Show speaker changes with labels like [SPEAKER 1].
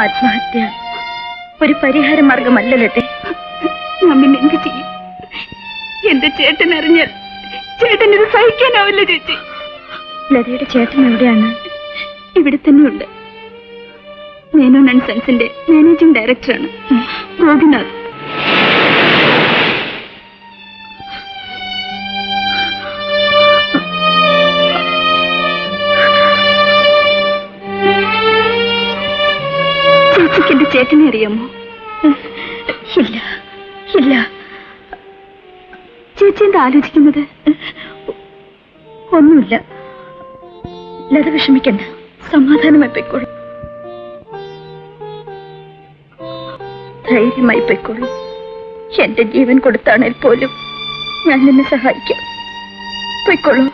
[SPEAKER 1] ആത്മഹത്യ ഒരു പരിഹാര മാർഗമല്ല ലതേ.
[SPEAKER 2] ഞാൻ പിന്നെ എന്ത് ചെയ്യും? എന്റെ ചേട്ടൻ അറിഞ്ഞാൽ ചേട്ടനിത് സഹിക്കാനാവില്ല ചേച്ചി.
[SPEAKER 1] ലതയുടെ ചേട്ടൻ എവിടെയാണ്?
[SPEAKER 2] ഇവിടെ തന്നെയുണ്ട്. മേനോൻ ആൻഡ് സൺസിന്റെ മാനേജിംഗ് ഡയറക്ടറാണ് ഗോപിനാഥ്. ചേച്ചിക്ക് എന്റെ ചേട്ടനെ അറിയാമോ?
[SPEAKER 1] ഇല്ല ഇല്ല.
[SPEAKER 2] ചേച്ചി എന്താ ആലോചിക്കുന്നത്?
[SPEAKER 1] ഒന്നുമില്ല. ലത വിഷമിക്കണ്ട, സമാധാനമായി പൊയ്ക്കോളൂ, ധൈര്യമായി പൊയ്ക്കോളൂ. എന്റെ ജീവൻ കൊടുത്താണെങ്കിൽ പോലും ഞാൻ നിന്നെ സഹായിക്കാം. പൊയ്ക്കോളൂ.